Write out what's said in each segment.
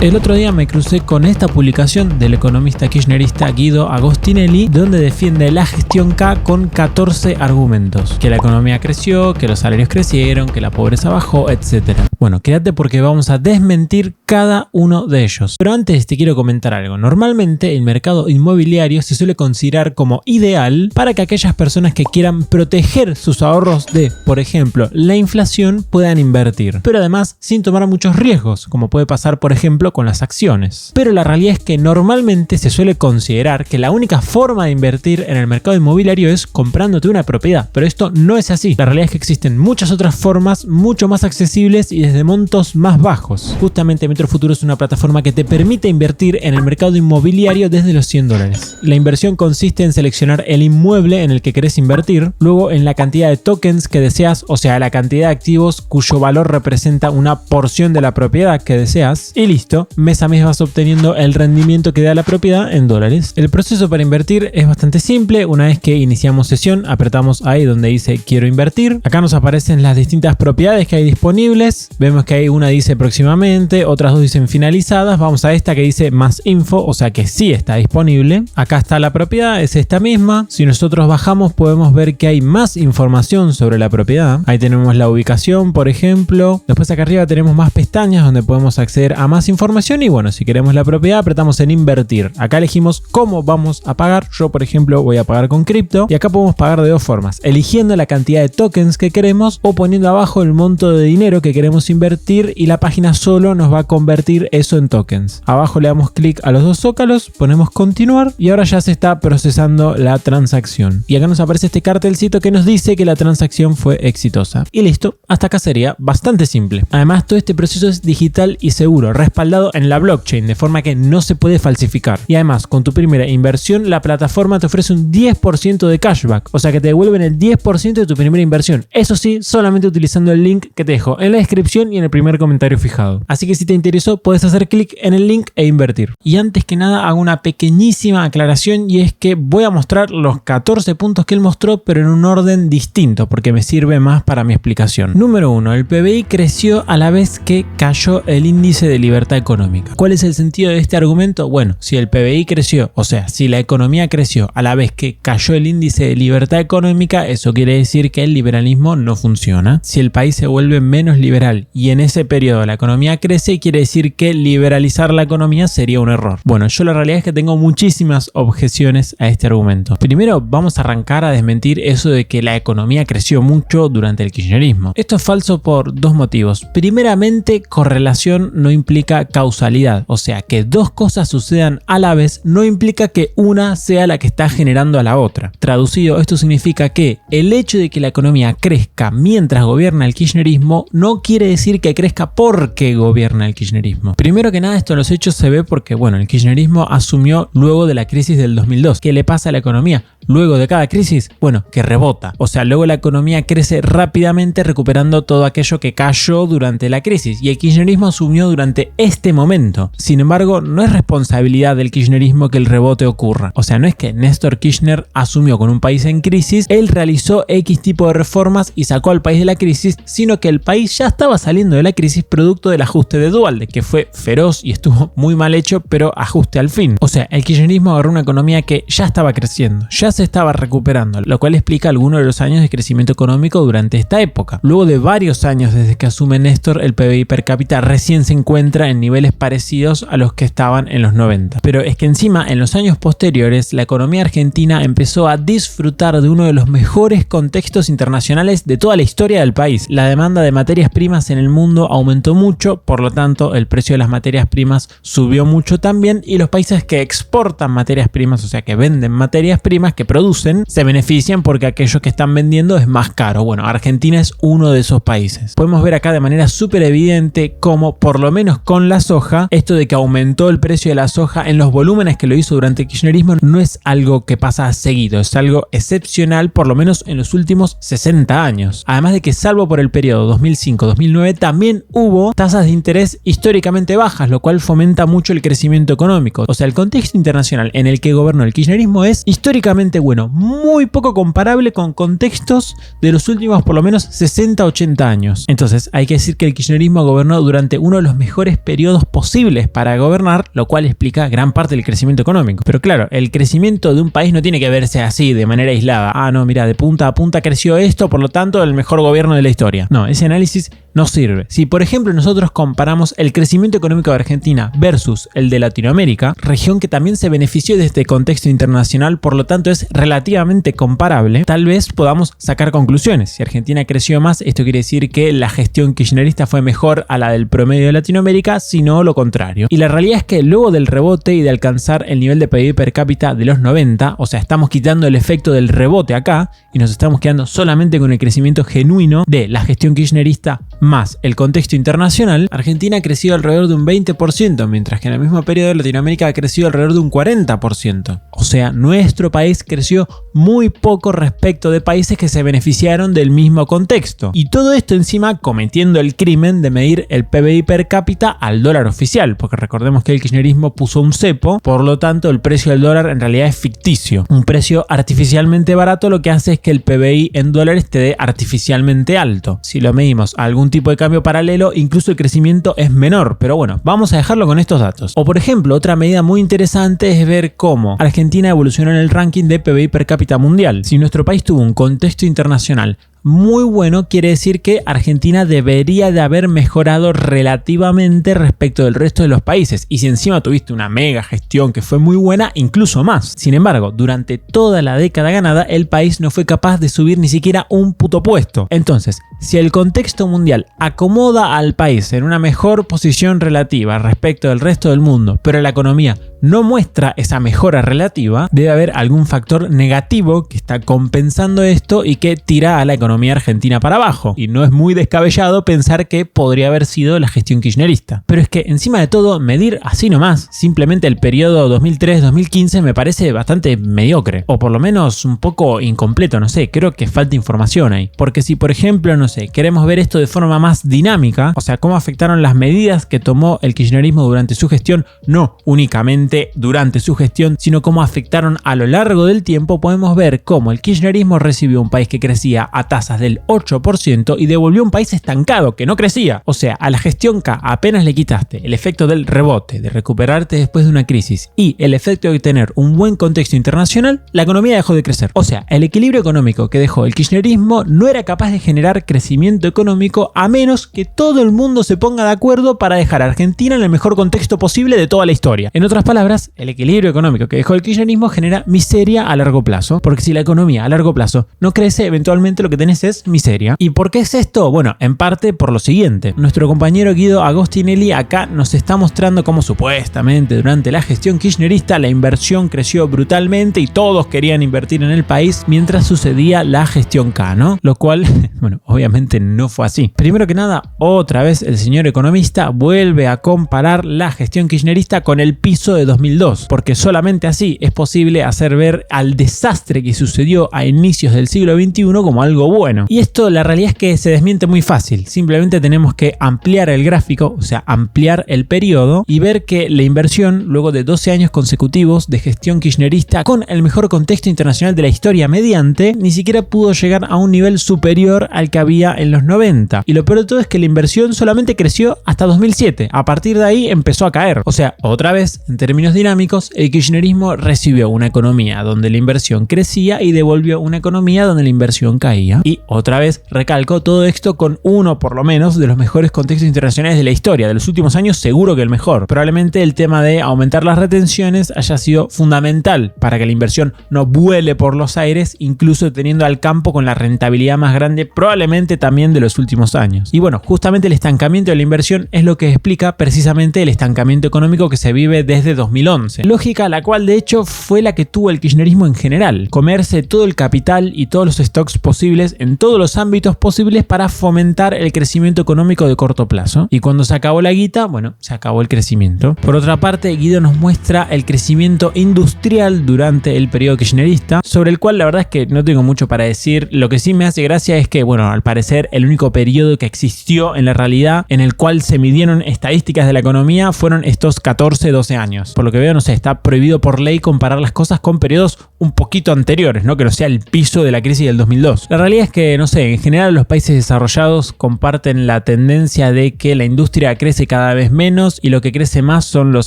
El otro día me crucé con esta publicación del economista kirchnerista Guido Agostinelli, donde defiende la gestión K con 14 argumentos. Que la economía creció, que los salarios crecieron, que la pobreza bajó, etc. Bueno, quédate porque vamos a desmentir cada uno de ellos. Pero antes te quiero comentar algo. Normalmente el mercado inmobiliario se suele considerar como ideal para que aquellas personas que quieran proteger sus ahorros de, por ejemplo, la inflación puedan invertir. Pero además sin tomar muchos riesgos, como puede pasar, por ejemplo, con las acciones. Pero la realidad es que normalmente se suele considerar que la única forma de invertir en el mercado inmobiliario es comprándote una propiedad, pero esto no es así. La realidad es que existen muchas otras formas mucho más accesibles y desde montos más bajos. Justamente Metro Futuro es una plataforma que te permite invertir en el mercado inmobiliario desde los $100. La inversión consiste en seleccionar el inmueble en el que querés invertir, luego en la cantidad de tokens que deseas, o sea, la cantidad de activos cuyo valor representa una porción de la propiedad que deseas, y listo. Mes a mes vas obteniendo el rendimiento que da la propiedad en dólares. El proceso para invertir es bastante simple. Una vez que iniciamos sesión, apretamos ahí donde dice quiero invertir. Acá nos aparecen las distintas propiedades que hay disponibles. Vemos que hay una dice próximamente, otras dos dicen finalizadas. Vamos a esta que dice más info, o sea que sí está disponible. Acá está la propiedad, es esta misma. Si nosotros bajamos podemos ver que hay más información sobre la propiedad. Ahí tenemos la ubicación, por ejemplo. Después acá arriba tenemos más pestañas donde podemos acceder a más información. Y bueno, si queremos la propiedad apretamos en invertir. Acá elegimos cómo vamos a pagar. Yo, por ejemplo, voy a pagar con cripto. Y acá podemos pagar de dos formas: eligiendo la cantidad de tokens que queremos o poniendo abajo el monto de dinero que queremos invertir, y la página solo nos va a convertir eso en tokens. Abajo le damos clic a los dos zócalos, ponemos continuar y ahora ya se está procesando la transacción. Y acá nos aparece este cartelcito que nos dice que la transacción fue exitosa. Y listo, hasta acá sería bastante simple. Además, todo este proceso es digital y seguro, respaldado en la blockchain, de forma que no se puede falsificar. Y además, con tu primera inversión, la plataforma te ofrece un 10% de cashback, o sea que te devuelven el 10% de tu primera inversión. Eso sí, solamente utilizando el link que te dejo en la descripción y en el primer comentario fijado. Así que si te interesó, puedes hacer clic en el link e invertir. Y antes que nada, hago una pequeñísima aclaración, y es que voy a mostrar los 14 puntos que él mostró, pero en un orden distinto, porque me sirve más para mi explicación. Número 1. El PBI creció a la vez que cayó el índice de libertad económica. ¿Cuál es el sentido de este argumento? Bueno, si el PBI creció, o sea, si la economía creció a la vez que cayó el índice de libertad económica, eso quiere decir que el liberalismo no funciona. Si el país se vuelve menos liberal y en ese periodo la economía crece, quiere decir que liberalizar la economía sería un error. Bueno, yo la realidad es que tengo muchísimas objeciones a este argumento. Primero, vamos a arrancar a desmentir eso de que la economía creció mucho durante el kirchnerismo. Esto es falso por dos motivos. Primeramente, correlación no implica causalidad, o sea que dos cosas sucedan a la vez no implica que una sea la que está generando a la otra. Traducido, esto significa que el hecho de que la economía crezca mientras gobierna el kirchnerismo no quiere decir que crezca porque gobierna el kirchnerismo. Primero que nada, esto en los hechos se ve porque, bueno, el kirchnerismo asumió luego de la crisis del 2002. ¿Qué le pasa a la economía? Luego de cada crisis, bueno, que rebota. O sea, luego la economía crece rápidamente recuperando todo aquello que cayó durante la crisis, y el kirchnerismo asumió durante este momento. Sin embargo, no es responsabilidad del kirchnerismo que el rebote ocurra. O sea, no es que Néstor Kirchner asumió con un país en crisis, él realizó X tipo de reformas y sacó al país de la crisis, sino que el país ya estaba saliendo de la crisis producto del ajuste de Duhalde, que fue feroz y estuvo muy mal hecho, pero ajuste al fin. O sea, el kirchnerismo agarró una economía que ya estaba creciendo, ya se estaba recuperando, lo cual explica algunos de los años de crecimiento económico durante esta época. Luego de varios años desde que asume Néstor, el PBI per cápita recién se encuentra en niveles parecidos a los que estaban en los 90. Pero es que encima, en los años posteriores, la economía argentina empezó a disfrutar de uno de los mejores contextos internacionales de toda la historia del país. La demanda de materias primas en el mundo aumentó mucho, por lo tanto, el precio de las materias primas subió mucho también, y los países que exportan materias primas, o sea que venden materias primas que producen, se benefician porque aquello que están vendiendo es más caro. Bueno, Argentina es uno de esos países. Podemos ver acá de manera súper evidente cómo, por lo menos con la soja, esto de que aumentó el precio de la soja en los volúmenes que lo hizo durante el kirchnerismo no es algo que pasa seguido, es algo excepcional, por lo menos en los últimos 60 años. Además de que, salvo por el periodo 2005-2009, también hubo tasas de interés históricamente bajas, lo cual fomenta mucho el crecimiento económico. O sea, el contexto internacional en el que gobernó el kirchnerismo es históricamente bastante bueno, muy poco comparable con contextos de los últimos por lo menos 60-80 años. Entonces hay que decir que el kirchnerismo gobernó durante uno de los mejores periodos posibles para gobernar, lo cual explica gran parte del crecimiento económico. Pero claro, el crecimiento de un país no tiene que verse así, de manera aislada. Ah, no, mira, de punta a punta creció esto, por lo tanto, el mejor gobierno de la historia. No, ese análisis no sirve. Si, por ejemplo, nosotros comparamos el crecimiento económico de Argentina versus el de Latinoamérica, región que también se benefició de este contexto internacional, por lo tanto es relativamente comparable, tal vez podamos sacar conclusiones. Si Argentina creció más, esto quiere decir que la gestión kirchnerista fue mejor a la del promedio de Latinoamérica, sino lo contrario. Y la realidad es que luego del rebote y de alcanzar el nivel de PIB per cápita de los 90, o sea, estamos quitando el efecto del rebote acá y nos estamos quedando solamente con el crecimiento genuino de la gestión kirchnerista más el contexto internacional, Argentina ha crecido alrededor de un 20%, mientras que en el mismo periodo Latinoamérica ha crecido alrededor de un 40%. O sea, nuestro país creció muy poco respecto de países que se beneficiaron del mismo contexto. Y todo esto encima cometiendo el crimen de medir el PBI per cápita al dólar oficial, porque recordemos que el kirchnerismo puso un cepo, por lo tanto el precio del dólar en realidad es ficticio. Un precio artificialmente barato lo que hace es que el PBI en dólares te dé artificialmente alto. Si lo medimos a algún tipo de cambio paralelo, incluso el crecimiento es menor, pero bueno, vamos a dejarlo con estos datos. O por ejemplo, otra medida muy interesante es ver cómo Argentina evolucionó en el ranking de PBI per cápita mundial. Si nuestro país tuvo un contexto internacional muy bueno, quiere decir que Argentina debería de haber mejorado relativamente respecto del resto de los países, y si encima tuviste una mega gestión que fue muy buena, incluso más. Sin embargo, durante toda la década ganada, el país no fue capaz de subir ni siquiera un puto puesto. Entonces, si el contexto mundial acomoda al país en una mejor posición relativa respecto del resto del mundo, pero la economía no muestra esa mejora relativa, debe haber algún factor negativo que está compensando esto y que tira a la economía argentina para abajo. Y no es muy descabellado pensar que podría haber sido la gestión kirchnerista. Pero es que encima de todo, medir así nomás simplemente el periodo 2003-2015 me parece bastante mediocre, o por lo menos un poco incompleto, no sé, creo que falta información ahí. Porque si por ejemplo, no sé, queremos ver esto de forma más dinámica, o sea, cómo afectaron las medidas que tomó el kirchnerismo durante su gestión, no únicamente durante su gestión, sino cómo afectaron a lo largo del tiempo, podemos ver cómo el kirchnerismo recibió un país que crecía a tasas del 8% y devolvió un país estancado que no crecía. O sea, a la gestión K apenas le quitaste el efecto del rebote, de recuperarte después de una crisis, y el efecto de tener un buen contexto internacional, la economía dejó de crecer. O sea, el equilibrio económico que dejó el kirchnerismo no era capaz de generar crecimiento económico a menos que todo el mundo se ponga de acuerdo para dejar a Argentina en el mejor contexto posible de toda la historia. En otras palabras, el equilibrio económico que dejó el kirchnerismo genera miseria a largo plazo, porque si la economía a largo plazo no crece, eventualmente lo que tenés es miseria. ¿Y por qué es esto? Bueno, en parte por lo siguiente. Nuestro compañero Guido Agostinelli acá nos está mostrando cómo supuestamente durante la gestión kirchnerista la inversión creció brutalmente y todos querían invertir en el país mientras sucedía la gestión K, ¿no? Lo cual, bueno, obviamente no fue así. Primero que nada, otra vez el señor economista vuelve a comparar la gestión kirchnerista con el piso de 2002, porque solamente así es posible hacer ver al desastre que sucedió a inicios del siglo XXI como algo bueno. Y esto la realidad es que se desmiente muy fácil. Simplemente tenemos que ampliar el gráfico, o sea, ampliar el periodo y ver que la inversión, luego de 12 años consecutivos de gestión kirchnerista con el mejor contexto internacional de la historia mediante, ni siquiera pudo llegar a un nivel superior al que había en los 90. Y lo peor de todo es que la inversión solamente creció hasta 2007. A partir de ahí empezó a caer. O sea, otra vez, en términos dinámicos, el kirchnerismo recibió una economía donde la inversión crecía y devolvió una economía donde la inversión caía. Y otra vez recalco todo esto con uno por lo menos de los mejores contextos internacionales de la historia. De los últimos años seguro que el mejor. Probablemente el tema de aumentar las retenciones haya sido fundamental para que la inversión no vuele por los aires, incluso teniendo al campo con la rentabilidad más grande probablemente también de los últimos años. Y bueno, justamente el estancamiento de la inversión es lo que explica precisamente el estancamiento económico que se vive desde 2011. Lógica la cual de hecho fue la que tuvo el kirchnerismo en general. Comerse todo el capital y todos los stocks posibles en todos los ámbitos posibles para fomentar el crecimiento económico de corto plazo. Y cuando se acabó la guita, bueno, se acabó el crecimiento. Por otra parte, Guido nos muestra el crecimiento industrial durante el periodo kirchnerista, sobre el cual la verdad es que no tengo mucho para decir. Lo que sí me hace gracia es que, bueno, al parecer parecer el único periodo que existió en la realidad en el cual se midieron estadísticas de la economía fueron estos 14-12 años. Por lo que veo, no sé, está prohibido por ley comparar las cosas con periodos un poquito anteriores, ¿no? Que no sea el piso de la crisis del 2002. La realidad es que, no sé, en general los países desarrollados comparten la tendencia de que la industria crece cada vez menos y lo que crece más son los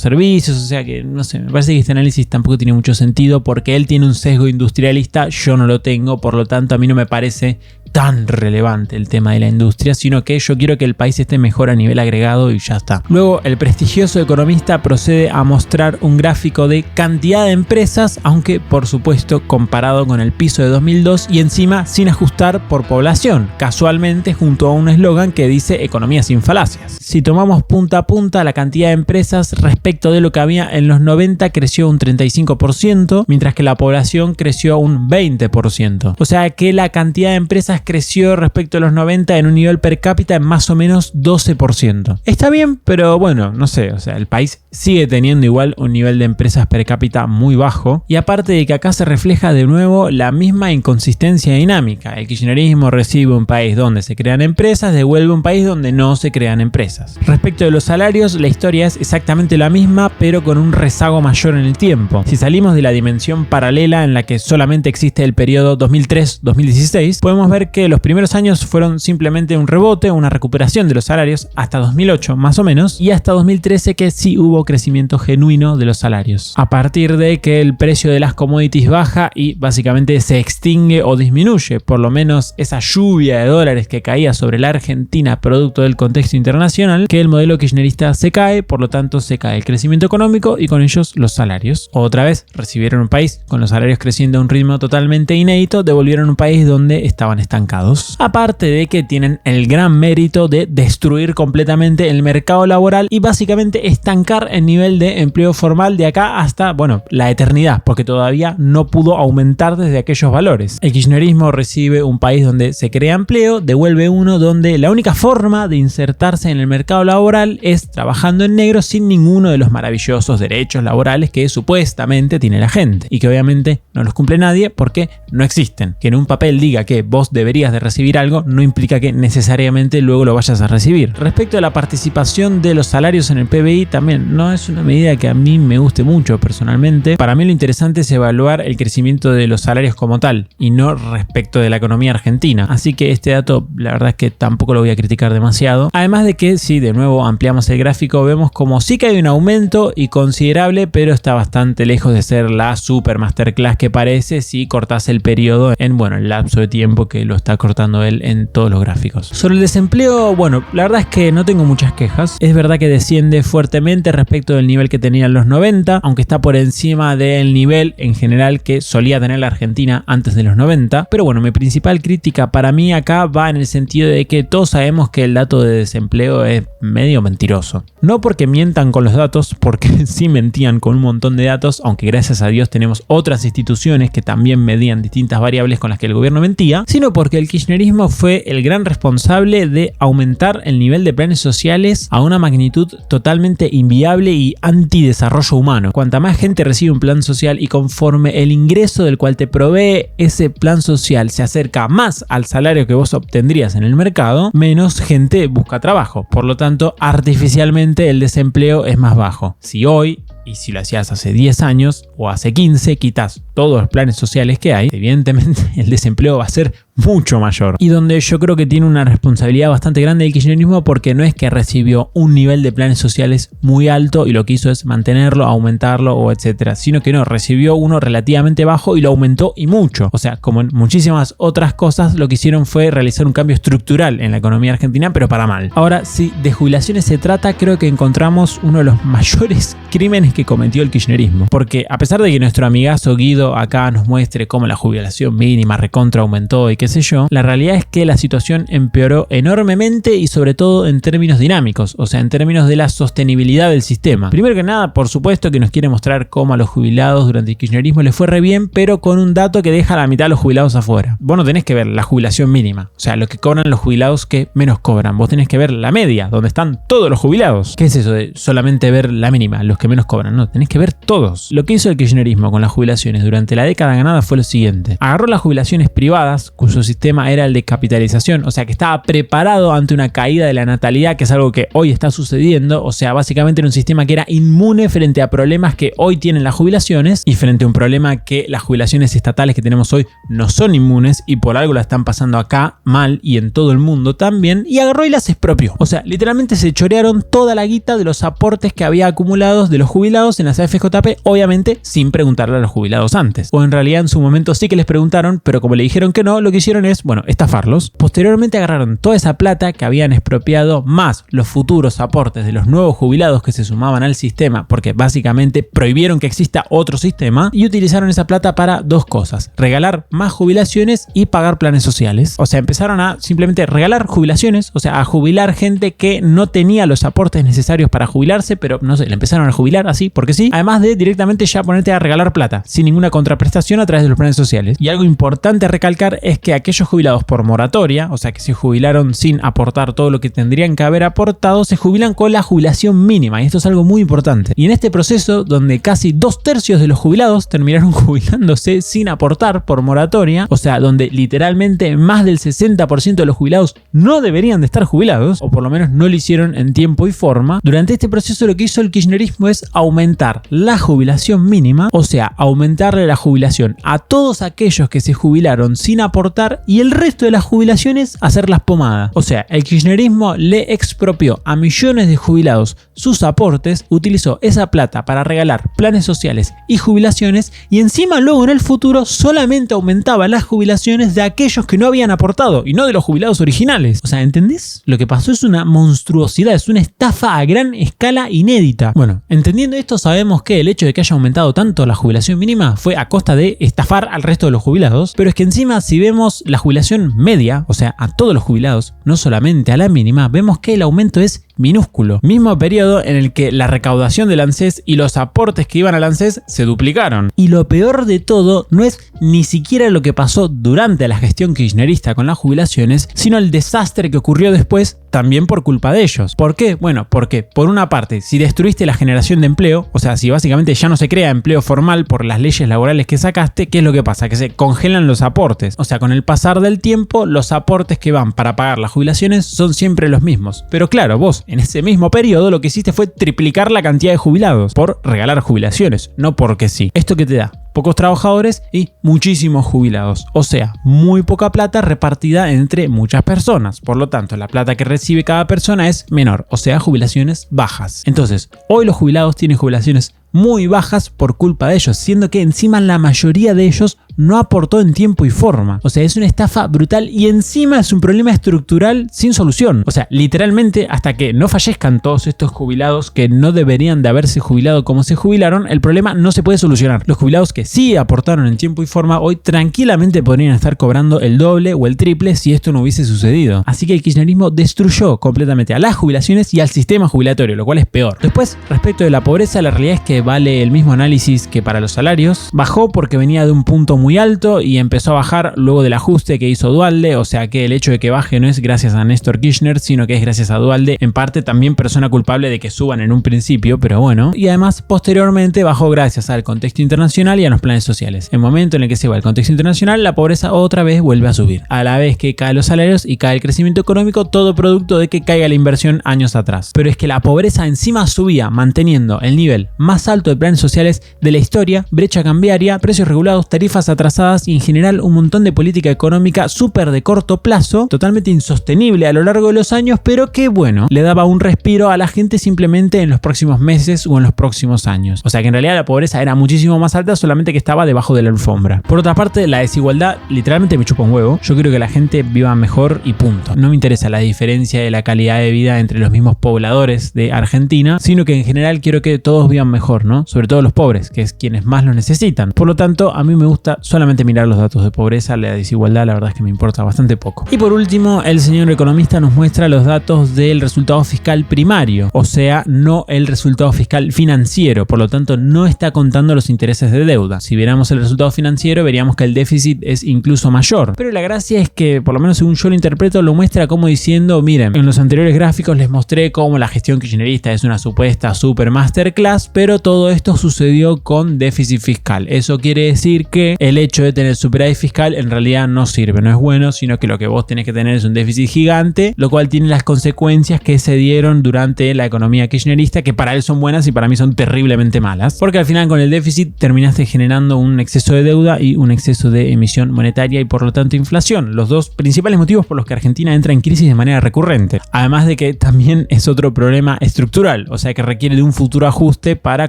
servicios, o sea que, no sé, me parece que este análisis tampoco tiene mucho sentido porque él tiene un sesgo industrialista, yo no lo tengo, por lo tanto a mí no me parece tan relevante el tema de la industria, sino que yo quiero que el país esté mejor a nivel agregado y ya está. Luego, el prestigioso economista procede a mostrar un gráfico de cantidad de empresas, aunque por supuesto comparado con el piso de 2002 y encima sin ajustar por población, casualmente junto a un eslogan que dice economía sin falacias. Si tomamos punta a punta, la cantidad de empresas respecto de lo que había en los 90 creció un 35%, mientras que la población creció un 20%. O sea que la cantidad de empresas creció respecto a los 90 en un nivel per cápita en más o menos 12%. Está bien, pero bueno, no sé, o sea, el país sigue teniendo igual un nivel de empresas per cápita muy bajo y aparte de que acá se refleja de nuevo la misma inconsistencia dinámica. El kirchnerismo recibe un país donde se crean empresas, devuelve un país donde no se crean empresas. Respecto de los salarios, la historia es exactamente la misma, pero con un rezago mayor en el tiempo. Si salimos de la dimensión paralela en la que solamente existe el periodo 2003-2016, podemos ver que los primeros años fueron simplemente un rebote, una recuperación de los salarios hasta 2008 más o menos y hasta 2013 que sí hubo crecimiento genuino de los salarios. A partir de que el precio de las commodities baja y básicamente se extingue o disminuye, por lo menos esa lluvia de dólares que caía sobre la Argentina producto del contexto internacional, que el modelo kirchnerista se cae, por lo tanto se cae el crecimiento económico y con ellos los salarios. Otra vez recibieron un país con los salarios creciendo a un ritmo totalmente inédito, devolvieron un país donde estaban estancados. Aparte de que tienen el gran mérito de destruir completamente el mercado laboral y básicamente estancar el nivel de empleo formal de acá hasta, bueno, la eternidad, porque todavía no pudo aumentar desde aquellos valores. El kirchnerismo recibe un país donde se crea empleo, devuelve uno donde la única forma de insertarse en el mercado laboral es trabajando en negro sin ninguno de los maravillosos derechos laborales que supuestamente tiene la gente y que obviamente no los cumple nadie porque no existen. Que en un papel diga que vos deberías de recibir algo no implica que necesariamente luego lo vayas a recibir. Respecto a la participación de los salarios en el PBI, también no es una medida que a mí me guste mucho personalmente. Para mí lo interesante es evaluar el crecimiento de los salarios como tal y no respecto de la economía argentina. Así que este dato la verdad es que tampoco lo voy a criticar demasiado. Además de que si de nuevo ampliamos el gráfico vemos como sí que hay un aumento y considerable, pero está bastante lejos de ser la super masterclass que parece si cortas el periodo en, bueno, el lapso de tiempo que lo está cortando él en todos los gráficos. Sobre el desempleo, bueno, la verdad es que no tengo muchas quejas. Es verdad que desciende fuertemente respecto del nivel que tenía en los 90, aunque está por encima del nivel en general que solía tener la Argentina antes de los 90. Pero bueno, mi principal crítica para mí acá va en el sentido de que todos sabemos que el dato de desempleo es medio mentiroso. No porque mientan con los datos, porque sí mentían con un montón de datos, aunque gracias a Dios tenemos otras instituciones que también medían distintas variables con las que el gobierno mentía, sino porque el kirchnerismo fue el gran responsable de aumentar el nivel de planes sociales a una magnitud totalmente inviable y antidesarrollo humano. Cuanta más gente recibe un plan social y conforme el ingreso del cual te provee ese plan social se acerca más al salario que vos obtendrías en el mercado, menos gente busca trabajo. Por lo tanto, artificialmente el desempleo es más bajo. Si hoy, y si lo hacías hace 10 años o hace 15, quitas todos los planes sociales que hay, evidentemente el desempleo va a ser mucho mayor. Y donde yo creo que tiene una responsabilidad bastante grande el kirchnerismo, porque no es que recibió un nivel de planes sociales muy alto y lo que hizo es mantenerlo, aumentarlo o etcétera, sino que no, recibió uno relativamente bajo y lo aumentó y mucho. O sea, como en muchísimas otras cosas, lo que hicieron fue realizar un cambio estructural en la economía argentina, pero para mal. Ahora, si de jubilaciones se trata, creo que encontramos uno de los mayores crímenes que cometió el kirchnerismo, porque a pesar de que nuestro amigazo Guido acá nos muestre cómo la jubilación mínima recontra aumentó y qué sé yo, la realidad es que la situación empeoró enormemente y sobre todo en términos dinámicos, o sea, en términos de la sostenibilidad del sistema. Primero que nada, por supuesto que nos quiere mostrar cómo a los jubilados durante el kirchnerismo les fue re bien, pero con un dato que deja a la mitad de los jubilados afuera. Vos no tenés que ver la jubilación mínima, o sea, lo que cobran los jubilados que menos cobran. Vos tenés que ver la media, donde están todos los jubilados. ¿Qué es eso de solamente ver la mínima, los que menos cobran? No, tenés que ver todos. Lo que hizo el kirchnerismo con las jubilaciones durante la década ganada fue lo siguiente. Agarró las jubilaciones privadas, cuyos su sistema era el de capitalización, o sea que estaba preparado ante una caída de la natalidad, que es algo que hoy está sucediendo. O sea, básicamente era un sistema que era inmune frente a problemas que hoy tienen las jubilaciones y frente a un problema que las jubilaciones estatales que tenemos hoy no son inmunes y por algo la están pasando acá mal y en todo el mundo también, y agarró y las expropió. O sea, literalmente se chorearon toda la guita de los aportes que había acumulados de los jubilados en las AFJP, obviamente sin preguntarle a los jubilados antes. O en realidad en su momento sí que les preguntaron, pero como le dijeron que no, lo que hicieron es, bueno, estafarlos. Posteriormente agarraron toda esa plata que habían expropiado más los futuros aportes de los nuevos jubilados que se sumaban al sistema, porque básicamente prohibieron que exista otro sistema, y utilizaron esa plata para dos cosas: regalar más jubilaciones y pagar planes sociales. O sea, empezaron a simplemente regalar jubilaciones, o sea, a jubilar gente que no tenía los aportes necesarios para jubilarse, pero no sé, le empezaron a jubilar así porque sí, además de directamente ya ponerte a regalar plata sin ninguna contraprestación a través de los planes sociales. Y algo importante a recalcar es que aquellos jubilados por moratoria, o sea que se jubilaron sin aportar todo lo que tendrían que haber aportado, se jubilan con la jubilación mínima, y esto es algo muy importante. Y en este proceso, donde casi 2/3 de los jubilados terminaron jubilándose sin aportar por moratoria, o sea, donde literalmente más del 60% de los jubilados no deberían de estar jubilados, o por lo menos no lo hicieron en tiempo y forma, durante este proceso lo que hizo el kirchnerismo es aumentar la jubilación mínima, o sea, aumentarle la jubilación a todos aquellos que se jubilaron sin aportar, y el resto de las jubilaciones hacerlas pomada. O sea, el kirchnerismo le expropió a millones de jubilados sus aportes, utilizó esa plata para regalar planes sociales y jubilaciones, y encima luego en el futuro solamente aumentaba las jubilaciones de aquellos que no habían aportado y no de los jubilados originales. O sea, ¿entendés? Lo que pasó es una monstruosidad, es una estafa a gran escala inédita. Bueno, entendiendo esto, sabemos que el hecho de que haya aumentado tanto la jubilación mínima fue a costa de estafar al resto de los jubilados, pero es que encima, si vemos la jubilación media, o sea, a todos los jubilados, no solamente a la mínima, vemos que el aumento es minúsculo. Mismo periodo en el que la recaudación del ANSES y los aportes que iban al ANSES se duplicaron. Y lo peor de todo no es ni siquiera lo que pasó durante la gestión kirchnerista con las jubilaciones, sino el desastre que ocurrió después, también por culpa de ellos. ¿Por qué? Bueno, porque por una parte, si destruiste la generación de empleo, o sea, si básicamente ya no se crea empleo formal por las leyes laborales que sacaste, ¿qué es lo que pasa? Que se congelan los aportes. O sea, con el pasar del tiempo, los aportes que van para pagar las jubilaciones son siempre los mismos. Pero claro, vos en ese mismo periodo lo que hiciste fue triplicar la cantidad de jubilados por regalar jubilaciones, no porque sí. ¿Esto qué te da? Pocos trabajadores y muchísimos jubilados, o sea, muy poca plata repartida entre muchas personas. Por lo tanto, la plata que recibe cada persona es menor, o sea, jubilaciones bajas. Entonces, hoy los jubilados tienen jubilaciones muy bajas por culpa de ellos, siendo que encima la mayoría de ellos no aportó en tiempo y forma. O sea, es una estafa brutal y encima es un problema estructural sin solución. O sea, literalmente hasta que no fallezcan todos estos jubilados que no deberían de haberse jubilado como se jubilaron, el problema no se puede solucionar. Los jubilados que sí aportaron en tiempo y forma hoy tranquilamente podrían estar cobrando el doble o el triple si esto no hubiese sucedido. Así que el kirchnerismo destruyó completamente a las jubilaciones y al sistema jubilatorio, lo cual es peor. Después, respecto de la pobreza, la realidad es que vale el mismo análisis que para los salarios. Bajó porque venía de un punto muy alto y empezó a bajar luego del ajuste que hizo Duhalde, o sea que el hecho de que baje no es gracias a Néstor Kirchner, sino que es gracias a Duhalde, en parte también persona culpable de que suban en un principio, pero bueno. Y además posteriormente bajó gracias al contexto internacional y a los planes sociales. En el momento en el que se va el contexto internacional, la pobreza otra vez vuelve a subir, a la vez que caen los salarios y cae el crecimiento económico, todo producto de que caiga la inversión años atrás. Pero es que la pobreza encima subía manteniendo el nivel más alto de planes sociales de la historia, brecha cambiaria, precios regulados, tarifas atrasadas y en general un montón de política económica súper de corto plazo, totalmente insostenible a lo largo de los años, pero que bueno, le daba un respiro a la gente simplemente en los próximos meses o en los próximos años. O sea que en realidad la pobreza era muchísimo más alta, solamente que estaba debajo de la alfombra. Por otra parte, la desigualdad literalmente me chupa un huevo. Yo quiero que la gente viva mejor y punto. No me interesa la diferencia de la calidad de vida entre los mismos pobladores de Argentina, sino que en general quiero que todos vivan mejor, ¿no? Sobre todo los pobres, que es quienes más lo necesitan. Por lo tanto, a mí me gusta solamente mirar los datos de pobreza. La desigualdad la verdad es que me importa bastante poco. Y por último, el señor economista nos muestra los datos del resultado fiscal primario, o sea, no el resultado fiscal financiero. Por lo tanto, no está contando los intereses de deuda. Si viéramos el resultado financiero, veríamos que el déficit es incluso mayor. Pero la gracia es que, por lo menos según yo lo interpreto, lo muestra como diciendo, miren, en los anteriores gráficos les mostré cómo la gestión kirchnerista es una supuesta super masterclass, pero todo esto sucedió con déficit fiscal. Eso quiere decir que el hecho de tener superávit fiscal en realidad no sirve, no es bueno, sino que lo que vos tenés que tener es un déficit gigante, lo cual tiene las consecuencias que se dieron durante la economía kirchnerista, que para él son buenas y para mí son terriblemente malas, porque al final con el déficit terminaste generando un exceso de deuda y un exceso de emisión monetaria y por lo tanto inflación, los dos principales motivos por los que Argentina entra en crisis de manera recurrente, además de que también es otro problema estructural, o sea que requiere de un futuro ajuste para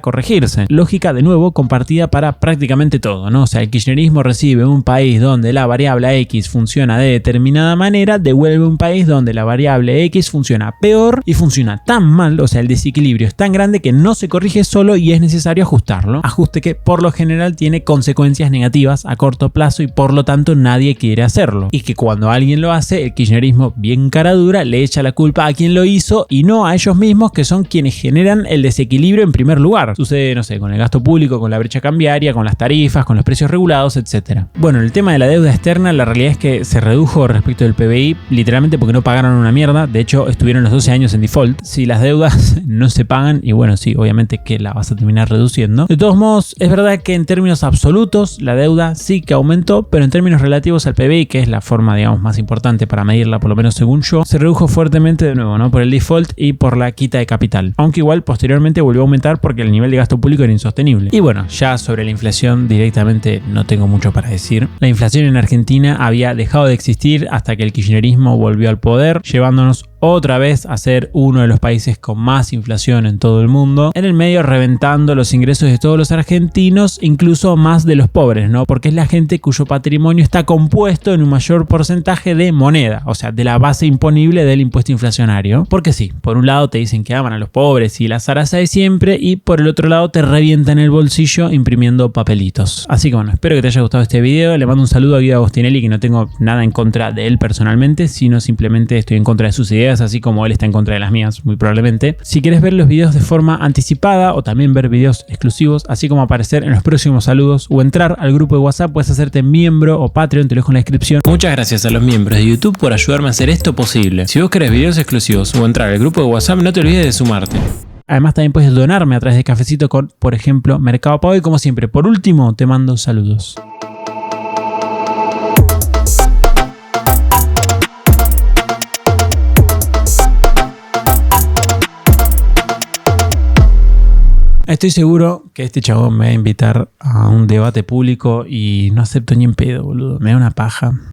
corregirse. Lógica de nuevo compartida para prácticamente todo, ¿no? O sea, el kirchnerismo recibe un país donde la variable X funciona de determinada manera, devuelve un país donde la variable X funciona peor y funciona tan mal, o sea, el desequilibrio es tan grande que no se corrige solo y es necesario ajustarlo. Ajuste que por lo general tiene consecuencias negativas a corto plazo y por lo tanto nadie quiere hacerlo. Y que cuando alguien lo hace, el kirchnerismo bien cara dura le echa la culpa a quien lo hizo y no a ellos mismos, que son quienes generan el desequilibrio en primer lugar. Sucede, no sé, con el gasto público, con la brecha cambiaria, con las tarifas, con los precios regulados, etc. Bueno, el tema de la deuda externa, la realidad es que se redujo respecto del PBI, literalmente porque no pagaron una mierda. De hecho, estuvieron los 12 años en default. Si las deudas no se pagan, y bueno, sí, obviamente que la vas a terminar reduciendo. De todos modos, es verdad que en términos absolutos la deuda sí que aumentó, pero en términos relativos al PBI, que es la forma, digamos, más importante para medirla, por lo menos según yo, se redujo fuertemente de nuevo, ¿no? Por el default y por la quita de capital. Aunque igual posteriormente volvió a aumentar porque el nivel de gasto público era insostenible. Y bueno, ya sobre la inflación directamente no tengo mucho para decir. La inflación en Argentina había dejado de existir hasta que el kirchnerismo volvió al poder, llevándonos otra vez a ser uno de los países con más inflación en todo el mundo, en el medio reventando los ingresos de todos los argentinos, incluso más de los pobres, ¿no? Porque es la gente cuyo patrimonio está compuesto en un mayor porcentaje de moneda, o sea, de la base imponible del impuesto inflacionario. Porque sí, por un lado te dicen que aman a los pobres y la zaraza de siempre, y por el otro lado te revientan el bolsillo imprimiendo papelitos. Así que bueno, espero que te haya gustado este video. Le mando un saludo a Guido Agostinelli, que no tengo nada en contra de él personalmente, sino simplemente estoy en contra de sus ideas, así como él está en contra de las mías, muy probablemente. Si quieres ver los videos de forma anticipada o también ver videos exclusivos, así como aparecer en los próximos saludos o entrar al grupo de WhatsApp, puedes hacerte miembro o Patreon, te lo dejo en la descripción. Muchas gracias a los miembros de YouTube por ayudarme a hacer esto posible. Si vos querés videos exclusivos o entrar al grupo de WhatsApp, no te olvides de sumarte. Además también puedes donarme a través de Cafecito con, por ejemplo, Mercado Pago. Y como siempre, por último, te mando saludos. Estoy seguro que este chabón me va a invitar a un debate público y no acepto ni en pedo, boludo. Me da una paja.